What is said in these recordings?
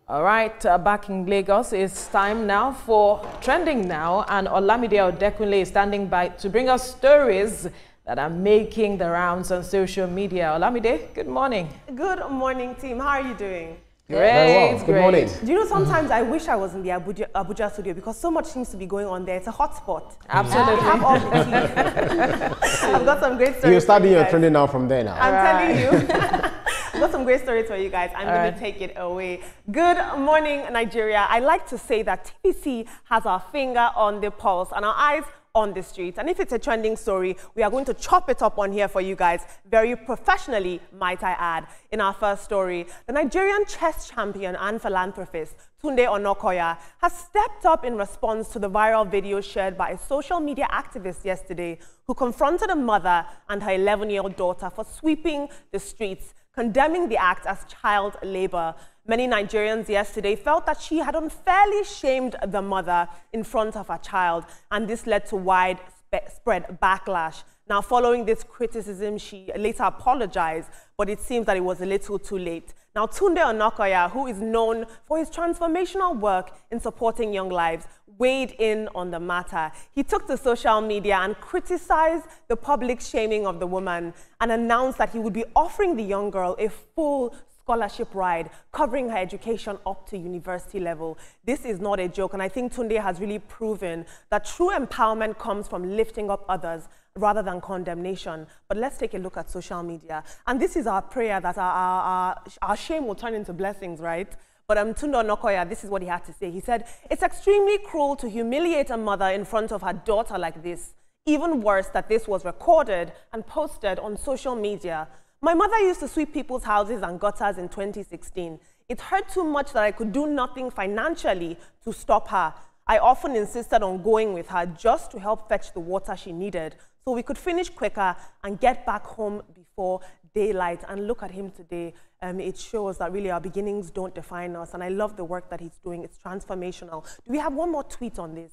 All right, back in Lagos, it's time now for Trending Now, and Olamide Odekunle is standing by to bring us stories that are making the rounds on social media. Olamide, good morning. Good morning, team. How are you doing? Great, Very well. Good morning. Do you know, sometimes I wish I was in the Abuja studio because so much seems to be going on there. It's a hot spot. Absolutely. We have all the tea. I've got some great stories. You're starting your Trending Now from there now. I'm telling you. I've got some great stories for you guys. I'm going to take it away. Good morning, Nigeria. I like to say that TVC has our finger on the pulse and our eyes on the streets. And if it's a trending story, we are going to chop it up on here for you guys, very professionally, might I add. In our first story, the Nigerian chess champion and philanthropist Tunde Onokoya has stepped up in response to the viral video shared by a social media activist yesterday who confronted a mother and her 11-year-old daughter for sweeping the streets, condemning the act as child labor. Many Nigerians yesterday felt that she had unfairly shamed the mother in front of her child, and this led to widespread backlash. Now, following this criticism, she later apologized, but it seems that it was a little too late. Now, Tunde Onokoya, who is known for his transformational work in supporting young lives, weighed in on the matter. He took to social media and criticized the public shaming of the woman and announced that he would be offering the young girl a full scholarship ride, covering her education up to university level. This is not a joke, and I think Tunde has really proven that true empowerment comes from lifting up others rather than condemnation. But let's take a look at social media. And this is our prayer that our shame will turn into blessings, right? But Tunde Onokoya, this is what he had to say. He said, "It's extremely cruel to humiliate a mother in front of her daughter like this. Even worse that this was recorded and posted on social media. My mother used to sweep people's houses and gutters in 2016. It hurt too much that I could do nothing financially to stop her. I often insisted on going with her just to help fetch the water she needed so we could finish quicker and get back home before daylight." And look at him today. It shows that really our beginnings don't define us. And I love the work that he's doing. It's transformational. Do we have one more tweet on this?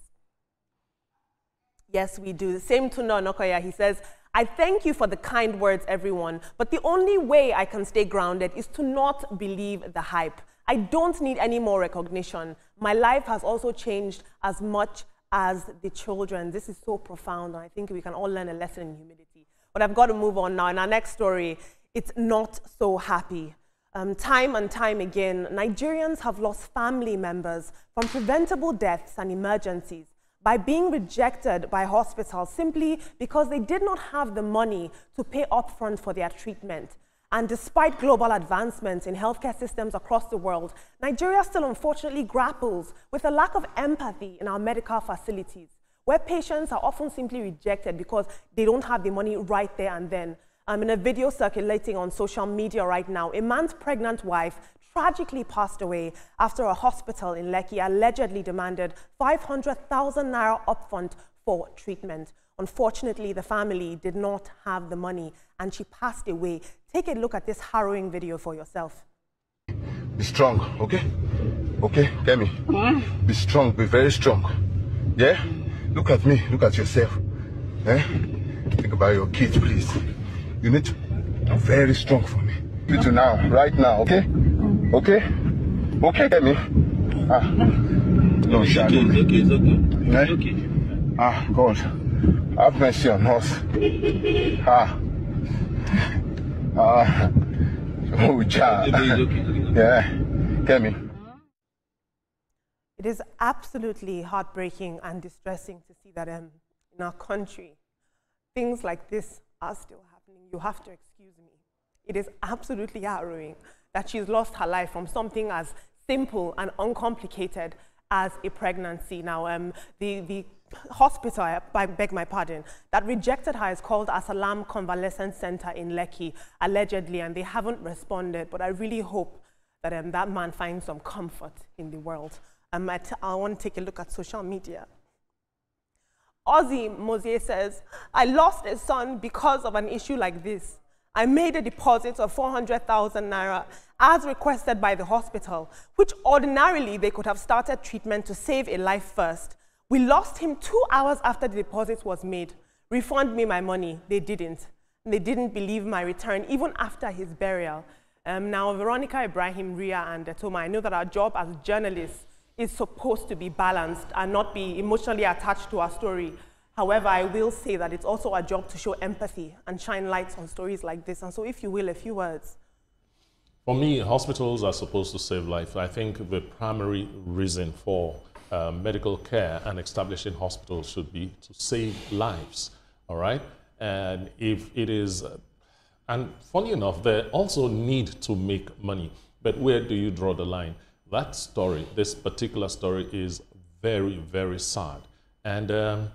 Yes, we do. The same Tunde Onokoya, he says, "I thank you for the kind words, everyone, but the only way I can stay grounded is to not believe the hype. I don't need any more recognition. My life has also changed as much as the children." This is so profound, and I think we can all learn a lesson in humility. But I've got to move on now. In our next story, it's not so happy. Time and time again, Nigerians have lost family members from preventable deaths and emergencies by being rejected by hospitals simply because they did not have the money to pay upfront for their treatment. And despite global advancements in healthcare systems across the world, Nigeria still unfortunately grapples with a lack of empathy in our medical facilities, where patients are often simply rejected because they don't have the money right there and then. In a video circulating on social media right now, a man's pregnant wife tragically passed away after a hospital in Lekki allegedly demanded 500,000 naira upfront for treatment. Unfortunately, the family did not have the money and she passed away. Take a look at this harrowing video for yourself. Be strong, okay? Okay, tell me. Be strong, be very strong. Yeah? Look at me, look at yourself. Eh? Think about your kids, please. You need to be very strong for me. You to now, right now, okay? Okay? Okay, tell me. No, it's okay, it's okay. Eh? It's okay. God. Have mercy on us. Oh, child. Yeah. Tell me. It is absolutely heartbreaking and distressing to see that in our country, things like this are still happening. You have to excuse me. It is absolutely harrowing that she's lost her life from something as simple and uncomplicated as a pregnancy. Now, the hospital, I beg my pardon, that rejected her is called Asalam Convalescent Center in Lekki, allegedly, and they haven't responded. But I really hope that that man finds some comfort in the world. I want to take a look at social media. Ozzy Mosier says, "I lost a son because of an issue like this. I made a deposit of 400,000 naira as requested by the hospital, which ordinarily they could have started treatment to save a life first. We lost him 2 hours after the deposit was made. Refund me my money." They didn't. They didn't believe my return even after his burial. Now, Veronica, Ibrahim, Ria, and Toma, I know that our job as journalists is supposed to be balanced and not be emotionally attached to our story. However, I will say that it's also our job to show empathy and shine lights on stories like this. And so, if you will, a few words. For me, hospitals are supposed to save life. I think the primary reason for medical care and establishing hospitals should be to save lives, all right? And if it is, and funny enough, they also need to make money. But where do you draw the line? That story, this particular story, is very, very sad. And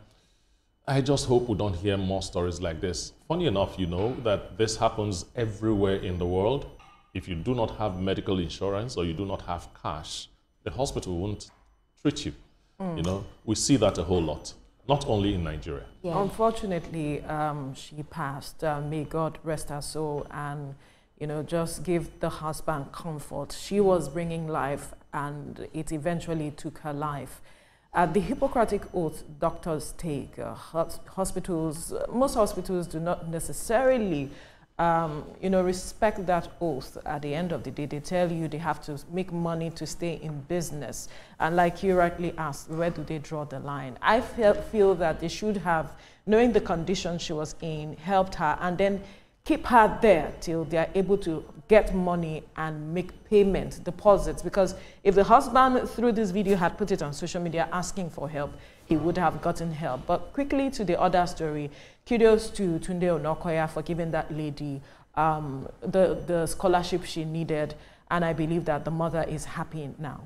I just hope we don't hear more stories like this. Funny enough, you know that this happens everywhere in the world. If you do not have medical insurance or you do not have cash, the hospital won't treat you. You know, we see that a whole lot, not only in Nigeria. Yeah. Unfortunately, she passed. May God rest her soul and, you know, just give the husband comfort. She was bringing life and it eventually took her life. The Hippocratic Oath doctors take, hospitals, most hospitals do not necessarily you know, respect that oath. At the end of the day, they tell you they have to make money to stay in business. And like you rightly asked, where do they draw the line? I feel that they should have, knowing the condition she was in, helped her and then keep her there till they are able to get money and make payment, deposits. Because if the husband, through this video, had put it on social media asking for help, he would have gotten help. But quickly to the other story, kudos to Tunde Onokoya for giving that lady the scholarship she needed. And I believe that the mother is happy now.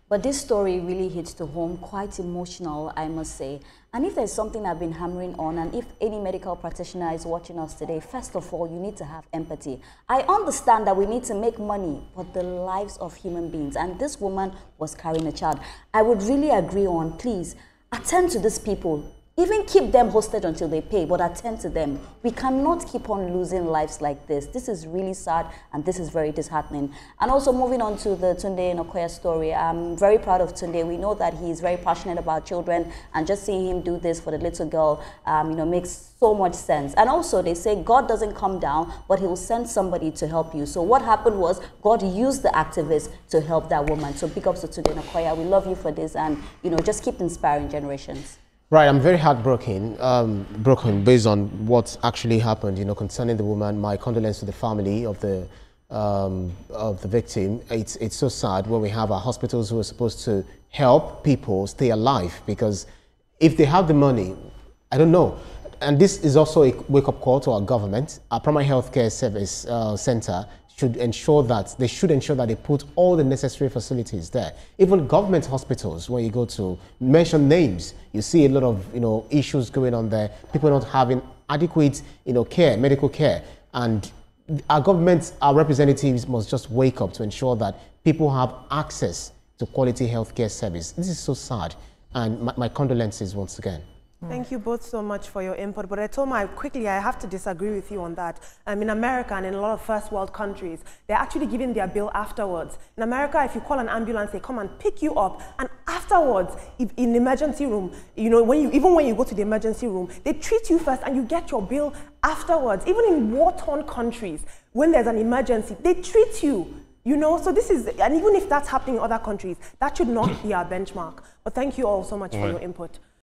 But this story really hits the home, quite emotional, I must say. And if there's something I've been hammering on, and if any medical practitioner is watching us today, first of all, you need to have empathy. I understand that we need to make money, but the lives of human beings, and this woman was carrying a child. I would really agree on, please, attend to these people. Even keep them hostage until they pay, but attend to them. We cannot keep on losing lives like this. This is really sad, and this is very disheartening. And also moving on to the Tunde Onokoya story, I'm very proud of Tunde. We know that he's very passionate about children, and just seeing him do this for the little girl, you know, makes so much sense. And also, they say God doesn't come down, but he will send somebody to help you. So what happened was God used the activists to help that woman. So big ups to Tunde Onokoya. We love you for this, and, you know, just keep inspiring generations. Right, I'm very heartbroken, broken based on what actually happened, you know, concerning the woman. My condolences to the family of the victim. It's so sad when we have our hospitals who are supposed to help people stay alive, because if they have the money, I don't know. And this is also a wake-up call to our government. Our primary healthcare service center should ensure that they put all the necessary facilities there. Even government hospitals, where you go to mention names, you see a lot of, you know, issues going on there. People not having adequate, you know, care, medical care. And our government, our representatives must just wake up to ensure that people have access to quality healthcare service. This is so sad. And my condolences once again. Thank you both so much for your input. But Etoma, quickly, I have to disagree with you on that. In America and in a lot of first world countries, they're actually giving their bill afterwards. In America, if you call an ambulance, they come and pick you up. And afterwards, if in the emergency room, you know, even when you go to the emergency room, they treat you first and you get your bill afterwards. Even in war-torn countries, when there's an emergency, they treat you. You know, so this is, and even if that's happening in other countries, that should not be our benchmark. But thank you all so much for your input.